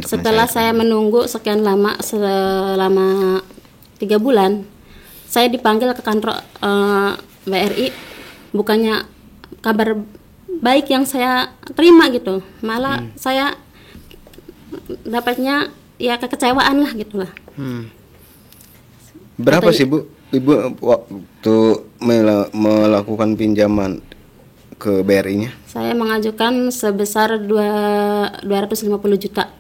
Setelah saya menunggu sekian lama, selama 3 bulan, saya dipanggil ke kantor BRI. Bukannya kabar baik yang saya terima gitu, malah saya dapatnya ya kekecewaan lah gitulah. Berapa sih Bu, Ibu waktu melakukan pinjaman ke BRI-nya? Saya mengajukan sebesar 250 juta.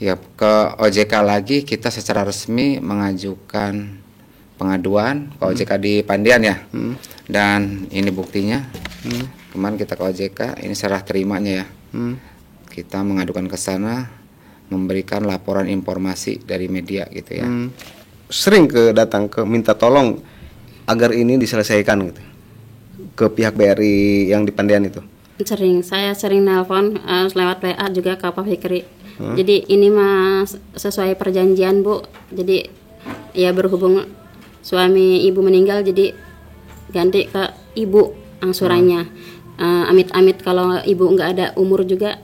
Ya, ke OJK lagi kita secara resmi mengajukan pengaduan ke OJK di Pandian ya. Dan ini buktinya. Kemarin kita ke OJK, ini serah terimanya ya. Kita mengadukan ke sana, memberikan laporan informasi dari media gitu ya. Sering datang ke minta tolong agar ini diselesaikan gitu ke pihak BRI yang di Pandian itu. Saya sering nelpon lewat WA juga ke Pak Fikri. Jadi ini mah sesuai perjanjian Bu. Jadi ya berhubung suami ibu meninggal, jadi ganti ke ibu angsurannya. Amit-amit kalau ibu nggak ada umur juga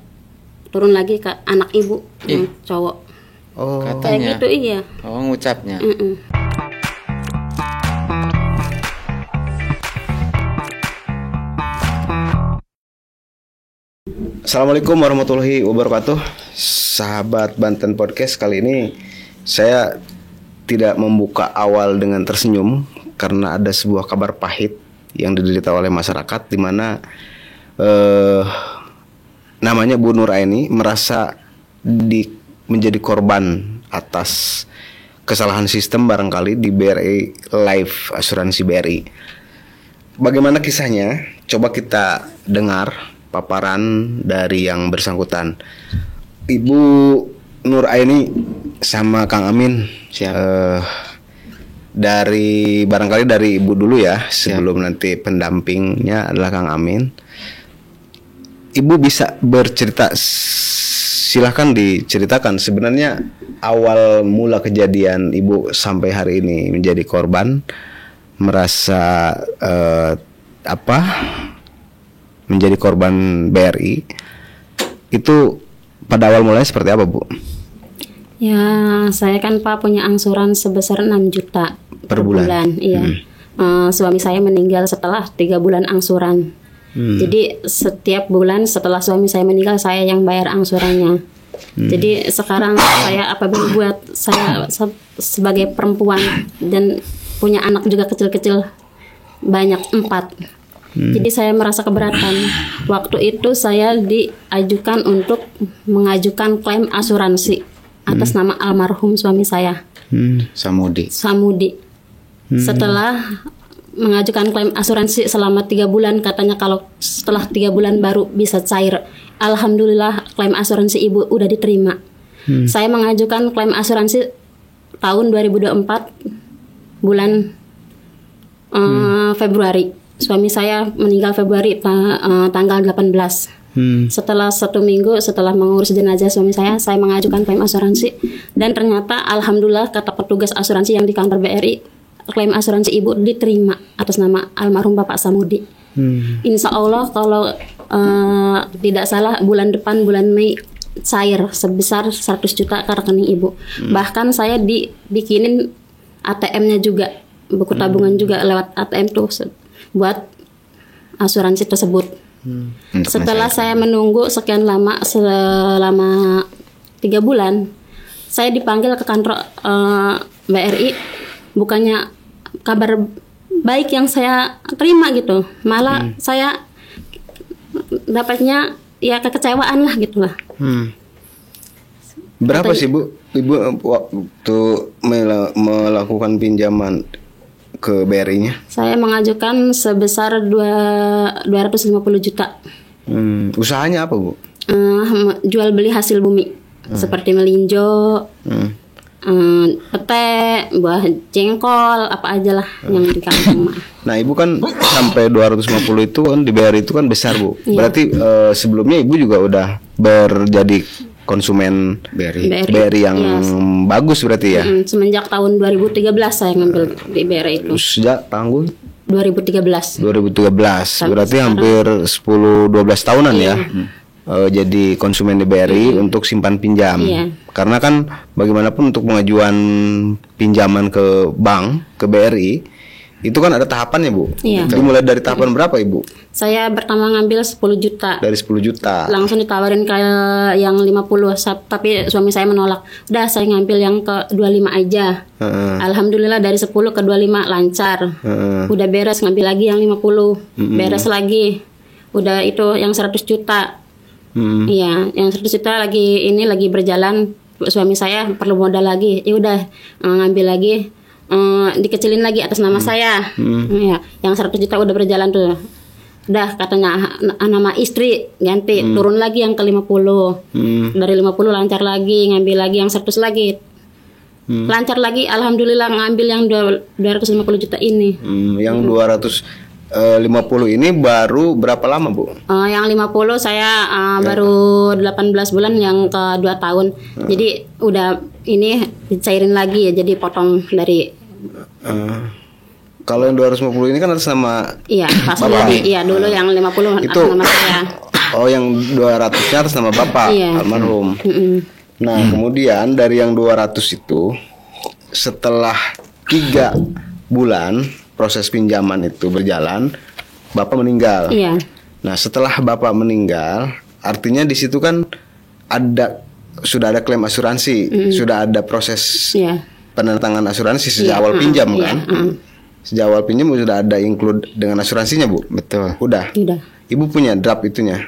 turun lagi ke anak ibu yang cowok. Oh, katanya. Kayak gitu iya. Oh, ngucapnya. Assalamualaikum warahmatullahi wabarakatuh. Sahabat Banten Podcast, kali ini saya tidak membuka awal dengan tersenyum karena ada sebuah kabar pahit yang diderita oleh masyarakat, di mana namanya Bu Nuraini merasa menjadi korban atas kesalahan sistem barangkali di BRI Life Asuransi BRI. Bagaimana kisahnya? Coba kita dengar paparan dari yang bersangkutan. Ibu Nuraini sama Kang Amin. Barangkali dari Ibu dulu ya, sebelum nanti pendampingnya adalah Kang Amin. Ibu bisa bercerita, silahkan diceritakan sebenarnya awal mula kejadian Ibu sampai hari ini menjadi korban, merasa menjadi korban BRI itu pada awal mulanya seperti apa Bu? Ya, saya kan Pak punya angsuran sebesar 6 juta per bulan. Iya. Suami saya meninggal setelah 3 bulan angsuran. Jadi setiap bulan setelah suami saya meninggal, saya yang bayar angsurannya. Jadi sekarang saya apabila buat saya sebagai perempuan dan punya anak juga kecil-kecil banyak 4. Jadi saya merasa keberatan. Waktu itu saya diajukan untuk mengajukan klaim asuransi atas nama almarhum suami saya, Samudi. Setelah mengajukan klaim asuransi selama 3 bulan, katanya kalau setelah 3 bulan baru bisa cair. Alhamdulillah klaim asuransi ibu udah diterima. Saya mengajukan klaim asuransi tahun 2024 bulan Februari. Suami saya meninggal Februari tanggal 18. Setelah 1 minggu setelah mengurus jenazah suami saya mengajukan klaim asuransi, dan ternyata alhamdulillah kata petugas asuransi yang di kantor BRI, klaim asuransi ibu diterima atas nama almarhum Bapak Samudi. Insya Allah kalau tidak salah bulan depan, bulan Mei, cair sebesar 100 juta ke rekening ibu. Bahkan saya dibikinin ATM-nya juga, buku tabungan juga lewat ATM tuh buat asuransi tersebut. Setelah saya menunggu sekian lama, selama 3 bulan, saya dipanggil ke kantor BRI. Bukannya kabar baik yang saya terima gitu, malah saya dapatnya ya kekecewaan lah gitulah. Berapa sih Bu, Ibu waktu melakukan pinjaman ke BRI-nya? Saya mengajukan sebesar 250 juta. Usahanya apa Bu? Jual beli hasil bumi, seperti melinjo, pete, buah jengkol, apa aja lah yang di kampung. Nah Ibu kan sampai 250 itu kan di BRI itu kan besar Bu. Berarti sebelumnya Ibu juga udah berjadi konsumen BRI yang bagus berarti ya? Semenjak tahun 2013 saya ngambil di BRI itu. Sejak tahun 2013. Berarti hampir 10-12 tahunan ya. jadi konsumen di BRI untuk simpan pinjam. Iya. Karena kan bagaimanapun untuk pengajuan pinjaman ke bank, ke BRI, itu kan ada tahapannya, Bu. Iya. Dimulai dari tahapan berapa, Ibu? Saya pertama ngambil 10 juta. Dari 10 juta. Langsung ditawarin ke yang 50, tapi suami saya menolak. Udah saya ngambil yang ke 25 aja. Alhamdulillah dari 10 ke 25 lancar. Udah beres, ngambil lagi yang 50. Beres lagi. Udah itu yang 100 juta. Iya, yang 100 juta lagi berjalan. Suami saya perlu modal lagi. Ya udah ngambil lagi. Dikecilin lagi atas nama saya. Ya, yang 100 juta udah berjalan tuh. Udah katanya nama istri ganti, turun lagi yang ke 50. Dari 50 lancar lagi, ngambil lagi yang 100 lagi. Lancar lagi, alhamdulillah ngambil yang 250 juta ini. Yang 250 ini baru berapa lama, Bu? Yang 50 saya baru 18 bulan, yang ke 2 tahun. Jadi udah ini dicairin lagi ya, jadi potong dari kalau yang 250 ini kan atas nama iya, pas jadi iya dulu yang 50 itu atas nama saya. Oh, yang 200-nya atas nama Bapak almarhum. Nah, kemudian dari yang 200 itu setelah 3 bulan proses pinjaman itu berjalan, Bapak meninggal. Iya. Nah, setelah Bapak meninggal, artinya di situ kan sudah ada klaim asuransi, sudah ada proses penandatangan asuransi sejak awal pinjam kan? Sejak awal pinjam sudah ada include dengan asuransinya, Bu? Betul. Udah. Ibu punya draft itunya,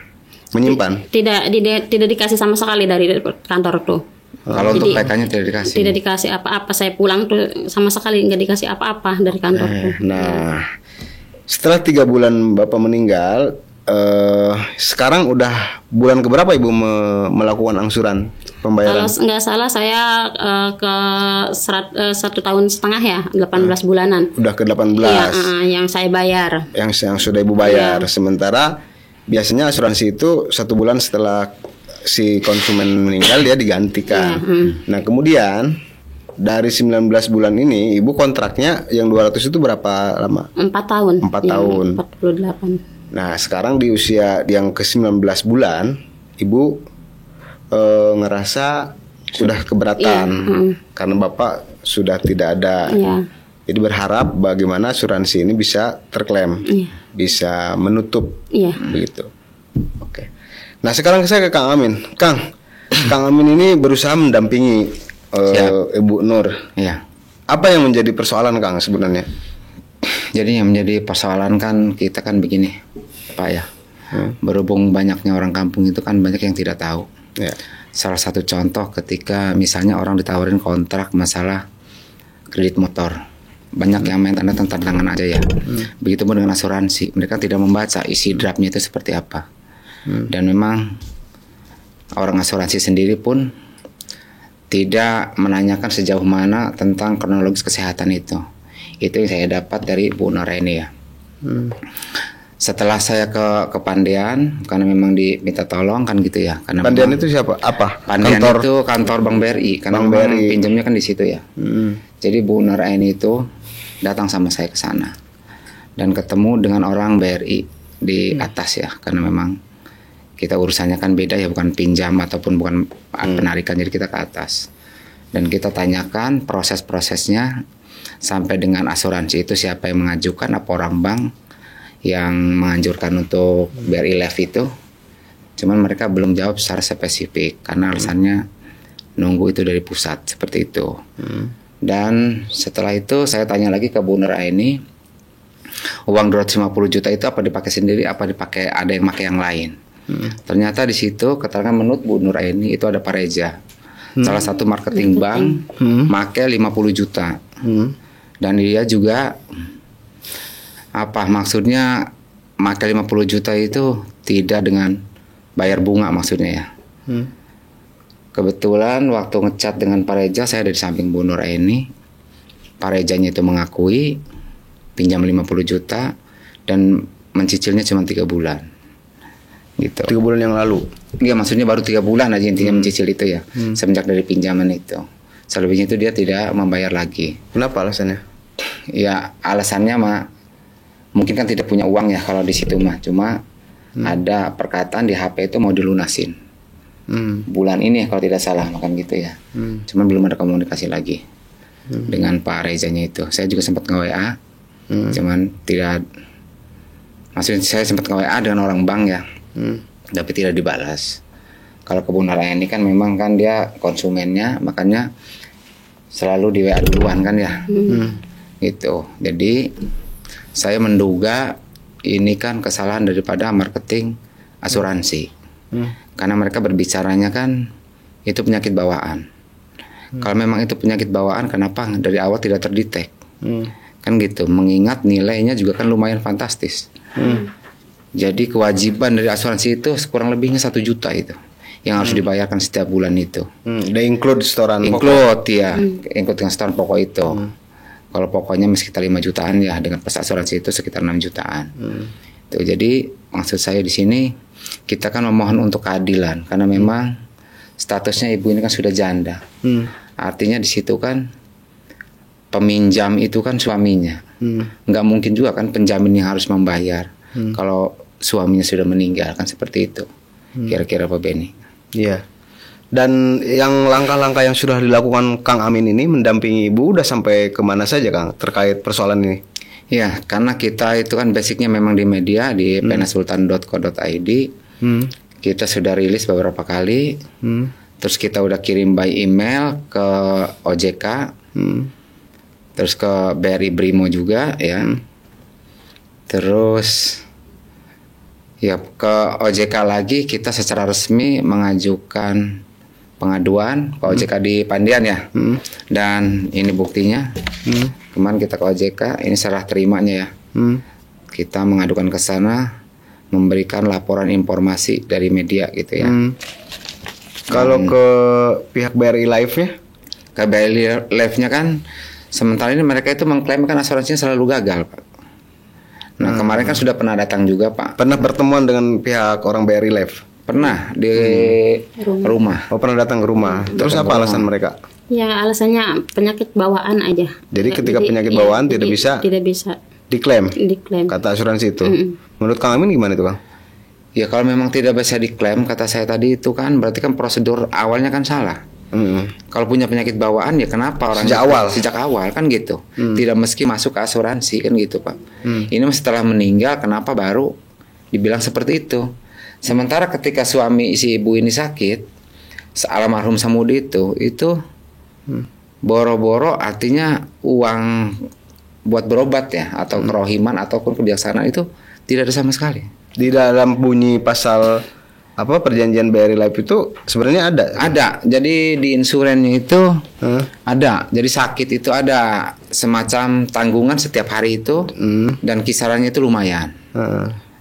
menyimpan? Tidak dikasih sama sekali dari kantor tuh. Kalau untuk PK-nya tidak dikasih. Tidak dikasih apa-apa. Saya pulang tuh sama sekali nggak dikasih apa-apa dari kantor tuh. Nah, setelah 3 bulan Bapak meninggal, sekarang udah bulan keberapa Ibu melakukan angsuran pembayaran? Kalau nggak salah saya ke 1,5 tahun ya, 18 bulanan. Udah ke 18. Iya, yang saya bayar. Yang sudah Ibu bayar. Sementara biasanya asuransi itu 1 bulan setelah si konsumen meninggal dia digantikan. Nah, kemudian dari 19 bulan ini Ibu kontraknya yang 200 itu berapa lama? 4 tahun. 4 tahun. 48. Nah, sekarang di usia yang ke-19 bulan, Ibu ngerasa sudah keberatan karena Bapak sudah tidak ada. Jadi berharap bagaimana asuransi ini bisa terklaim, bisa menutup, begitu. Oke. Nah, sekarang saya ke Kang Amin. Kang Amin ini berusaha mendampingi Ibu Nur. Iya. Apa yang menjadi persoalan, Kang, sebenarnya? Jadi yang menjadi persoalan kan kita kan begini, Pak ya. Berhubung banyaknya orang kampung itu kan banyak yang tidak tahu. Salah satu contoh ketika misalnya orang ditawarin kontrak masalah kredit motor, banyak yang main tanda tangan aja ya. Begitupun dengan asuransi, mereka tidak membaca isi draftnya itu seperti apa. Dan memang orang asuransi sendiri pun tidak menanyakan sejauh mana tentang kronologis kesehatan itu. Itu yang saya dapat dari Bu Noreni ya. Setelah saya ke Pandian, karena memang diminta tolong kan gitu ya. Karena Pandian itu siapa? Apa? Pandian itu kantor Bank BRI, karena Bank BRI. pinjamnya kan di situ ya. Jadi Bu Noreni itu datang sama saya ke sana dan ketemu dengan orang BRI di atas ya, karena memang kita urusannya kan beda ya, bukan pinjam ataupun bukan penarikan, jadi kita ke atas dan kita tanyakan proses-prosesnya sampai dengan asuransi itu siapa yang mengajukan, apa orang bank yang menganjurkan untuk BRI Life itu. Cuman mereka belum jawab secara spesifik karena alasannya nunggu itu dari pusat seperti itu. Dan setelah itu saya tanya lagi ke Bu Nuraini, uang 250 juta itu apa dipakai sendiri, apa dipakai ada yang pakai yang lain. Ternyata di situ keterangan menurut Bu Nuraini itu ada Pak Reza, salah satu marketing bank, pakai 50 juta. Dan dia juga apa maksudnya pakai 50 juta itu tidak dengan bayar bunga maksudnya ya. Kebetulan waktu ngechat dengan Pak Reza, saya ada di samping Bu Nuraini. Pak Rezanya itu mengakui pinjam 50 juta dan mencicilnya cuma 3 bulan. Gitu. 3 bulan yang lalu. Iya, maksudnya baru 3 bulan aja intinya mencicil itu ya. Semenjak dari pinjaman itu. Selebihnya itu dia tidak membayar lagi. Kenapa alasannya? Ya, alasannya mah mungkin kan tidak punya uang ya kalau di situ mah. Cuma ada perkataan di HP itu mau dilunasin. Bulan ini kalau tidak salah, makan gitu ya. Cuman belum ada komunikasi lagi dengan Pak Rezanya itu. Saya juga sempat nge-WA, cuman tidak. Maksudnya saya sempat nge-WA dengan orang bank ya, tapi tidak dibalas. Kalau Kebun Raya ini kan memang kan dia konsumennya, makanya selalu di WA duluan kan ya, gitu. Jadi saya menduga ini kan kesalahan daripada marketing asuransi, karena mereka berbicaranya kan itu penyakit bawaan. Kalau memang itu penyakit bawaan, kenapa dari awal tidak terdetek? Kan gitu. Mengingat nilainya juga kan lumayan fantastis. Jadi kewajiban dari asuransi itu kurang lebihnya 1 juta itu yang harus dibayarkan setiap bulan itu. Udah include setoran Include ya, include dengan setoran pokok itu. Kalau pokoknya sekitar 5 jutaan ya, dengan plus asuransi itu sekitar 6 jutaan. Tuh, jadi maksud saya di sini kita kan memohon untuk keadilan karena memang statusnya ibu ini kan sudah janda. Artinya di situ kan peminjam itu kan suaminya. Nggak mungkin juga kan penjamin yang harus membayar kalau suaminya sudah meninggal, kan seperti itu. Kira-kira Pak Beni. Iya. Dan yang langkah-langkah yang sudah dilakukan Kang Amin ini mendampingi ibu udah sampai kemana saja Kang terkait persoalan ini? Ya, karena kita itu kan basicnya memang di media di penasultan.co.id. Kita sudah rilis beberapa kali. Terus kita udah kirim by email ke OJK. Terus ke BRI Brimo juga ya. Terus ya ke OJK lagi kita secara resmi mengajukan pengaduan ke OJK di Pandian ya. Dan ini buktinya. Kemarin kita ke OJK, ini serah terimanya ya. Kita mengadukan ke sana, memberikan laporan informasi dari media gitu ya. Kalau ke pihak BRI Live-nya? Ke BRI Live-nya kan sementara ini mereka itu mengklaim kan asuransinya selalu gagal, Pak. Nah, kemarin kan sudah pernah datang juga, Pak. Pernah pertemuan dengan pihak orang BRI Live? Pernah di rumah. Oh, pernah datang ke rumah. Terus apa alasan mereka? Ya alasannya penyakit bawaan aja. Jadi ketika penyakit bawaan tidak bisa diklaim. Kata asuransi itu. Menurut Kang Amin gimana itu, Kang? Ya kalau memang tidak bisa diklaim, kata saya tadi itu kan berarti kan prosedur awalnya kan salah. Kalau punya penyakit bawaan ya kenapa orang sejak awal kan gitu. Tidak meski masuk ke asuransi kan gitu, Pak. Ini setelah meninggal kenapa baru dibilang seperti itu. Sementara ketika suami si ibu ini sakit, almarhum Samudi itu boro-boro artinya uang buat berobat ya, atau kerohiman ataupun kebijaksanaan itu tidak ada sama sekali. Di dalam bunyi pasal apa perjanjian BRI Life itu sebenarnya ada? Ada. Jadi di insurannya itu ada. Jadi sakit itu ada semacam tanggungan setiap hari itu dan kisarannya itu lumayan.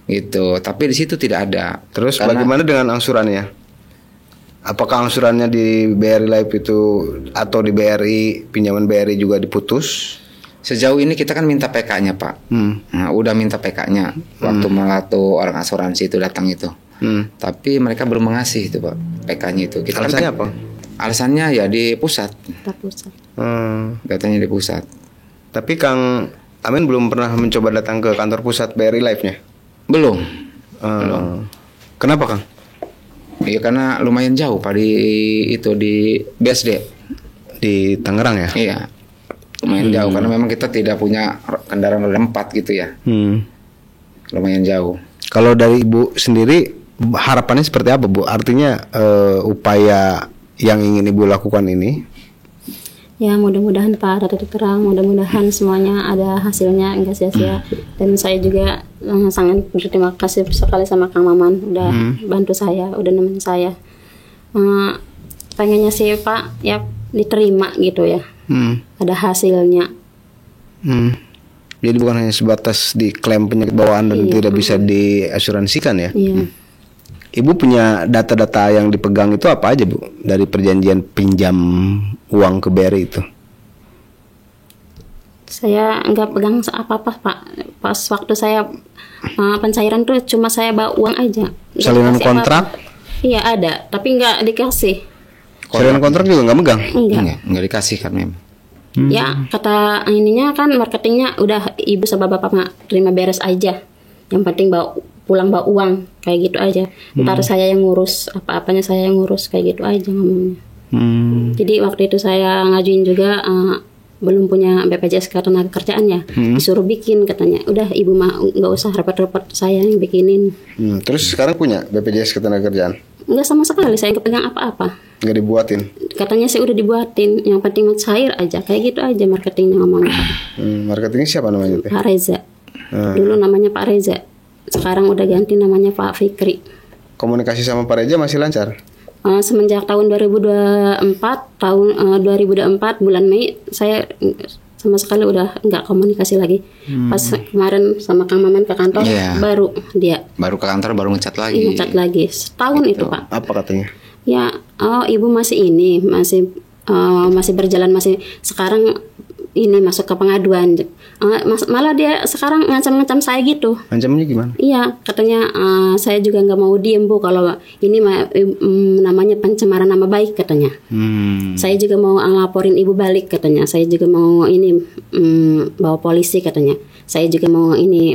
Gitu. Tapi di situ tidak ada. Terus bagaimana dengan angsurannya? Apakah angsurannya di BRI Life itu atau di BRI pinjaman BRI juga diputus? Sejauh ini kita kan minta PK-nya, Pak. Nah, udah minta PK-nya waktu melatu orang asuransi itu datang itu. Tapi mereka belum mengasih itu, Pak, PK-nya itu. Kita alasannya apa? Alasannya ya di pusat. Datanya di pusat. Tapi Kang Amin belum pernah mencoba datang ke kantor pusat BRI Life-nya? Belum. Kenapa, Kang? Iya karena lumayan jauh, Pak, di BSD di Tangerang ya. Iya, lumayan jauh karena memang kita tidak punya kendaraan roda 4 gitu ya. Lumayan jauh. Kalau dari Ibu sendiri harapannya seperti apa, Bu? Artinya upaya yang ingin Ibu lakukan ini? Ya mudah-mudahan Pak ada titik terang, mudah-mudahan semuanya ada hasilnya, enggak sia-sia. Dan saya juga sangat berterima kasih sekali sama Kang Maman udah bantu saya, udah nemenin saya. Pengennya sih Pak ya diterima gitu ya, ada hasilnya. Jadi bukan hanya sebatas diklaim penyakit bawaan dan tidak bisa diasuransikan ya. Ibu punya data-data yang dipegang itu apa aja, Bu? Dari perjanjian pinjam uang ke BRI itu? Saya nggak pegang apa-apa, Pak. Pas waktu saya pencairan tuh cuma saya bawa uang aja. Salinan kontrak? Iya ada, tapi nggak dikasih. Salinan kontrak juga nggak megang? Nggak dikasih kan memang. Ya kata ininya kan marketingnya udah ibu sama bapak mah terima beres aja. Yang penting bawa pulang bawa uang kayak gitu aja. Ntar saya yang ngurus, apa-apanya saya yang ngurus kayak gitu aja ngomongnya. Jadi waktu itu saya ngajuin juga belum punya BPJS Ketenagakerjaan ya, disuruh bikin katanya. Udah ibu mah nggak usah repot-repot, saya yang bikinin. Terus sekarang punya BPJS Ketenagakerjaan? Nggak sama sekali, saya nggak pegang apa-apa. Nggak dibuatin? Katanya sih udah dibuatin, yang penting mah cair aja, kayak gitu aja marketingnya ngomongnya. Marketingnya siapa namanya? Pak Reza. Dulu namanya Pak Reza, sekarang udah ganti namanya Pak Fikri. Komunikasi sama Pak Reza masih lancar? Semenjak tahun 2024 bulan Mei saya sama sekali udah nggak komunikasi lagi. Pas kemarin sama Kang Maman ke kantor, baru ke kantor baru ngechat lagi. Ngechat lagi setahun itu Pak. Apa katanya? Ya, ibu masih masih berjalan, masih sekarang ini masuk ke pengaduan. Malah dia sekarang ngancam-ngancam saya gitu. Ngancamnya gimana? Iya, katanya saya juga nggak mau diem Bu kalau ini namanya pencemaran nama baik katanya. Saya juga mau ngelaporin ibu balik katanya. Saya juga mau ini bawa polisi katanya. Saya juga mau ini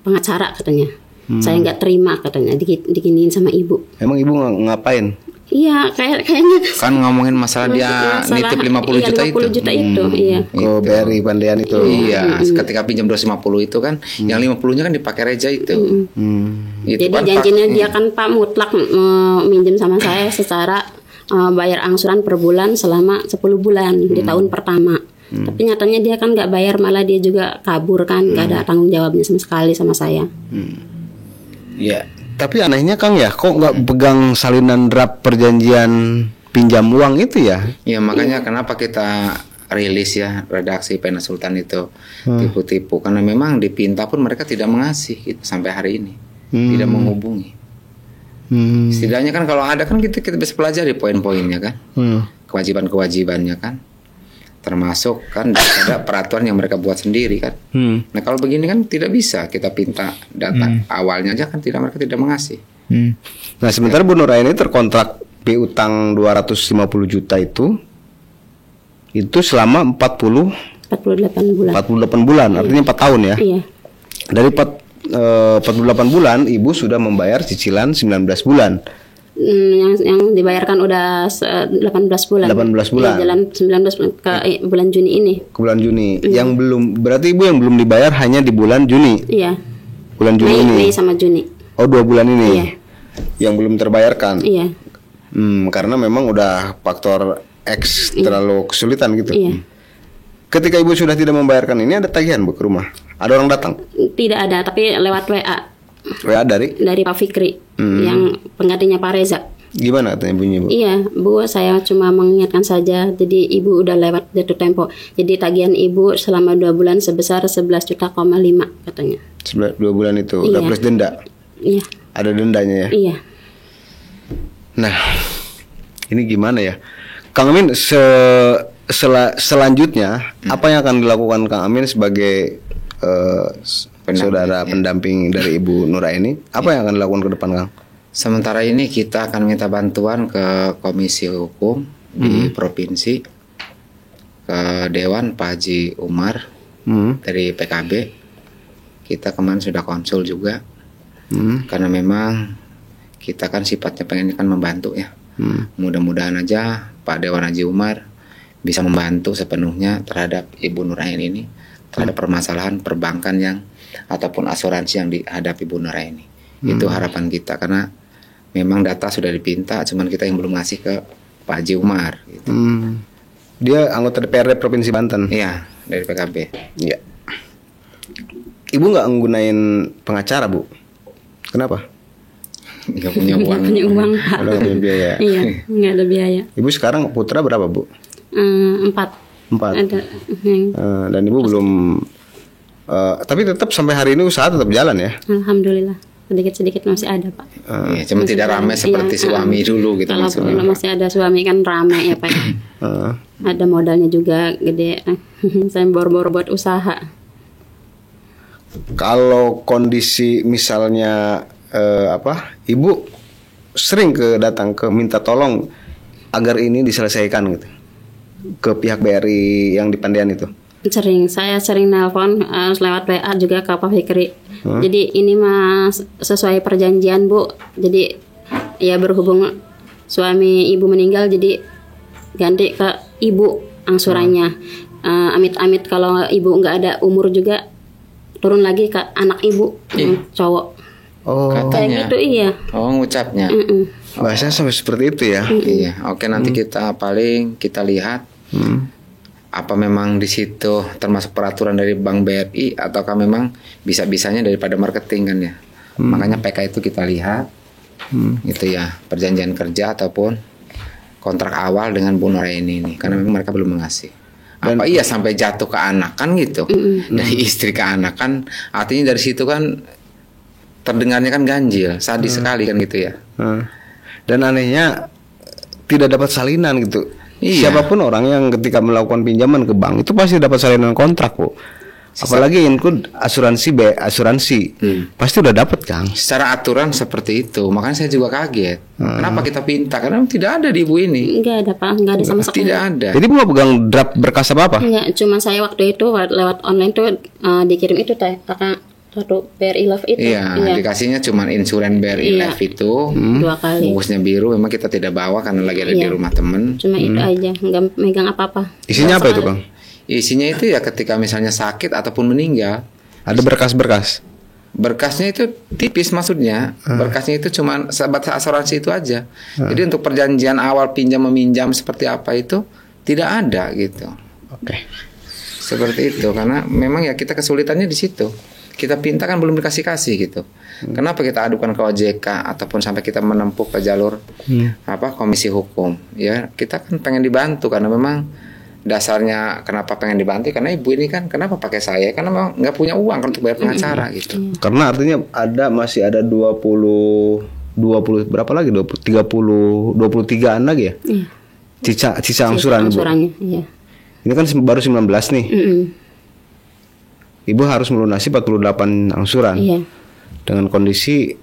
pengacara katanya. Saya nggak terima katanya diginiin sama ibu. Emang ibu ngapain? Iya, kayaknya kan ngomongin masalah dia nitip 50 juta itu. 50 juta itu, iya. Oh, BRI Pandean itu. Iya, ketika pinjam 250 itu kan, yang 50-nya kan dipakai Reza itu. Jadi kan janjinya dia kan Pak mutlak minjem sama saya secara bayar angsuran per bulan selama 10 bulan di tahun pertama. Tapi nyatanya dia kan nggak bayar, malah dia juga kabur kan, nggak ada tanggung jawabnya sama sekali sama saya. Iya. Tapi anehnya Kang ya, kok nggak pegang salinan draft perjanjian pinjam uang itu ya? Ya makanya kenapa kita rilis ya redaksi Pena Sultan itu tipu-tipu, karena memang dipinta pun mereka tidak mengasih gitu, sampai hari ini tidak menghubungi. Setidaknya kan kalau ada kan kita bisa pelajari poin-poinnya kan, kewajiban-kewajibannya kan, termasuk kan ada peraturan yang mereka buat sendiri kan. Nah kalau begini kan tidak bisa kita pinta data awalnya aja kan mereka tidak mengasih. Nah sementara Bu Nuraini terkontrak piutang 250 juta itu selama 48 bulan. 48 bulan, artinya 4 tahun ya. Iya. Dari 48 bulan ibu sudah membayar cicilan 19 bulan. Yang dibayarkan udah 18 bulan. 18 bulan. Ya, jalan 19 bulan ke bulan Juni ini. Ke bulan Juni. Yang belum, berarti ibu yang belum dibayar hanya di bulan Juni. Iya. Bulan Juni ini. Mei sama Juni. Oh, 2 bulan ini. Iya. Yang belum terbayarkan. Iya. Karena memang udah faktor X terlalu kesulitan gitu. Iya. Ketika ibu sudah tidak membayarkan ini, ada tagihan Bu ke rumah? Ada orang datang? Tidak ada, tapi lewat WA. WA dari Pak Fikri yang penggantinya Pak Reza. Gimana katanya bunyi Bu? Iya Bu, saya cuma mengingatkan saja. Jadi ibu udah lewat jatuh tempo. Jadi tagihan ibu selama 2 bulan sebesar 11,5 juta katanya. 2 bulan itu Iya. udah plus denda? Iya. Ada dendanya ya? Iya. Nah ini gimana ya Kang Amin, selanjutnya apa yang akan dilakukan Kang Amin sebagai saudara pendamping dari Ibu Nuraini? Apa yang akan dilakukan ke depan Kang? Sementara ini kita akan minta bantuan ke Komisi Hukum di Provinsi, ke Dewan Pak Haji Umar dari PKB. Kita kemarin sudah konsul juga, karena memang kita kan sifatnya pengen kan membantu ya. Mudah-mudahan aja Pak Dewan Haji Umar bisa membantu sepenuhnya terhadap Ibu Nuraini ini, terhadap permasalahan perbankan yang ataupun asuransi yang dihadapi Ibu Nuraini. Itu harapan kita, karena memang data sudah dipinta, cuman kita yang belum ngasih ke Pak Haji Umar gitu. Dia anggota DPRD Provinsi Banten. Iya, dari PKB. Iya. Ibu nggak nggunain pengacara Bu? Kenapa? Nggak punya uang. Nggak punya uang Pak. Udah nggak punya biaya. Iya, nggak ada biaya. Ibu sekarang putra berapa Bu? 4. 4. Ada. Dan Ibu belum. Tapi tetap sampai hari ini usaha tetap jalan ya? Alhamdulillah. Sedikit-sedikit masih ada Pak. Iya, cuma masih tidak ramai seperti suami dulu gitu. Kalau maksudnya. masih ada suami kan ramai ya Pak. Ada modalnya juga gede. Saya bor-bor buat usaha. Kalau kondisi misalnya Ibu sering datang ke minta tolong agar ini diselesaikan gitu ke pihak BRI yang di Pandean itu. Saya sering nelpon lewat WA juga ke Pak Fikri. Jadi ini mas sesuai perjanjian Bu. Jadi ya berhubung suami ibu meninggal, jadi ganti ke ibu angsurannya. Amit-amit kalau ibu nggak ada umur juga turun lagi ke anak ibu yang cowok. Oh, Katanya. Kayak gitu iya. Oh, ngucapnya. bahasanya sampai seperti itu ya. Iya, oke, nanti kita paling kita lihat apa memang di situ termasuk peraturan dari Bank BRI ataukah memang bisa-bisanya daripada marketing kan ya. Makanya PK itu kita lihat itu ya, perjanjian kerja ataupun kontrak awal dengan Bu Nuraini ini, karena memang mereka belum mengasih. Apa iya sampai jatuh ke anak kan gitu. Dari istri ke anak kan artinya dari situ kan terdengarnya kan ganjil, sadis sekali kan gitu ya. Dan anehnya tidak dapat salinan gitu. Iya. Siapapun orang yang ketika melakukan pinjaman ke bank itu pasti dapat salinan kontrak, Bu. Apalagi include asuransi, pasti udah dapat, Kang. Secara aturan seperti itu, makanya saya juga kaget. Kenapa kita pinta? Karena tidak ada di ibu ini. Enggak ada Pak, enggak ada sama sekali. Tidak ada. Jadi Bu nggak pegang draft berkas apa-apa? Enggak, cuma saya waktu itu lewat online tuh dikirim itu teh kakak satu BRI Love itu. Iya, dikasihnya cuma insuran BRI Iya. Life itu. 2 kali. Bungkusnya biru, memang kita tidak bawa karena lagi ada di Iya. rumah temen. Cuma itu aja, enggak megang apa-apa. Isinya apa itu, Sekali. Kang? Isinya itu ya ketika misalnya sakit ataupun meninggal, Ada berkas-berkas. berkasnya itu tipis maksudnya. Berkasnya itu cuma sebatas asuransi itu aja. Jadi untuk perjanjian awal pinjam meminjam seperti apa itu tidak ada gitu. Oke. Seperti itu, karena memang ya kita kesulitannya di situ. Kita pinta kan belum dikasih gitu. Kenapa kita adukan ke OJK ataupun sampai kita menempuh ke jalur komisi hukum? Ya kita kan pengen dibantu karena memang dasarnya kenapa pengen dibantu karena ibu ini kan kenapa pakai saya karena memang nggak punya uang untuk bayar pengacara gitu. Karena artinya masih ada 20 berapa lagi? 23 lagi ya? Iya. Sisa angsuran, Bu. Angsurannya, iya. Ini kan baru 19 nih. Ibu harus melunasi 48 angsuran. Iya. Dengan kondisi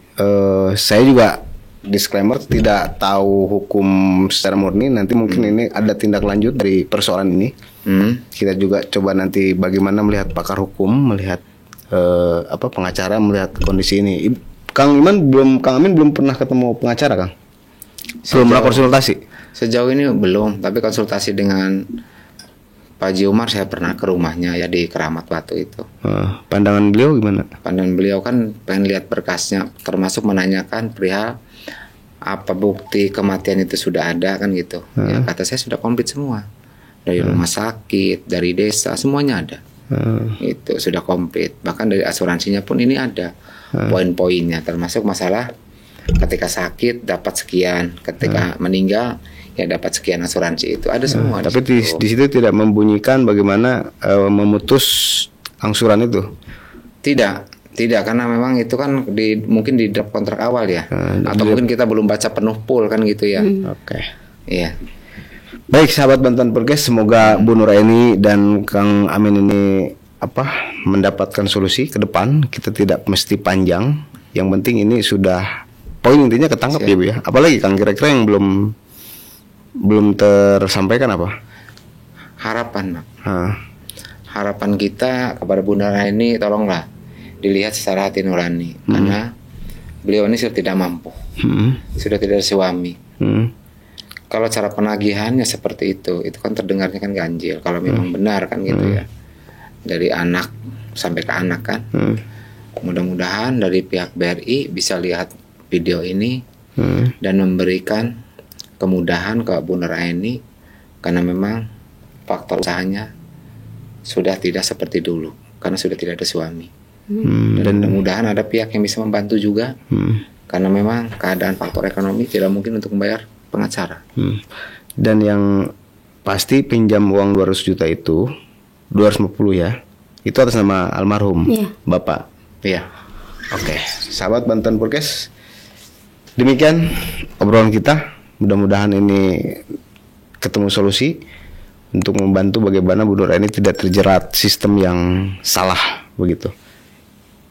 saya juga disclaimer tidak tahu hukum secara murni. Nanti mungkin ini ada tindak lanjut dari persoalan ini. Kita juga coba nanti bagaimana melihat pakar hukum, melihat pengacara melihat kondisi ini. Kang Amin belum pernah ketemu pengacara, Kang? Belum melakukan konsultasi? Sejauh ini belum, tapi konsultasi dengan Pak Jiumar saya pernah ke rumahnya ya di Keramat Batu itu. Pandangan beliau gimana? Pandangan beliau kan pengen lihat berkasnya, termasuk menanyakan perihal apa bukti kematian itu sudah ada kan gitu. Ya kata saya sudah komplit semua. Dari rumah sakit, dari desa, semuanya ada. Itu sudah komplit. Bahkan dari asuransinya pun ini ada poin-poinnya, termasuk masalah ketika sakit dapat sekian, ketika meninggal ya dapat sekian asuransi itu ada semua. Tapi di situ tidak membunyikan bagaimana memutus angsuran itu. Tidak, karena memang itu kan mungkin di draft kontrak awal ya, atau mungkin kita belum baca penuh full kan gitu ya. Oke. Iya. Baik, sahabat Bantuan Podcast, semoga Bu Nuraini dan Kang Amin ini mendapatkan solusi ke depan. Kita tidak mesti panjang. Yang penting ini sudah poin intinya ketangkap ya, Bu ya. Apalagi Kang kira-kira yang belum tersampaikan apa? Harapan, Pak. Harapan kita kepada Bu Nuraini, tolonglah dilihat secara hati nurani, karena beliau ini sudah tidak mampu, sudah tidak ada suami. Kalau cara penagihannya seperti itu kan terdengarnya kan ganjil. Kalau memang benar kan gitu ya, dari anak sampai ke anak kan. Mudah-mudahan dari pihak BRI bisa lihat video ini dan memberikan kemudahan ke Bu Nuraini, karena memang faktor usahanya sudah tidak seperti dulu karena sudah tidak ada suami. Dan mudah-mudahan ada pihak yang bisa membantu juga, karena memang keadaan faktor ekonomi tidak mungkin untuk membayar pengacara. Dan yang pasti pinjam uang 200 juta itu 250 ya, itu atas nama almarhum Bapak. Iya. Oke, sahabat Bantuan Podcast, demikian obrolan kita. Mudah-mudahan ini ketemu solusi untuk membantu bagaimana Bu Nuraini tidak terjerat sistem yang salah begitu.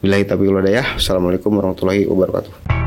Billahi taufiq wal hidayah. Assalamualaikum warahmatullahi wabarakatuh.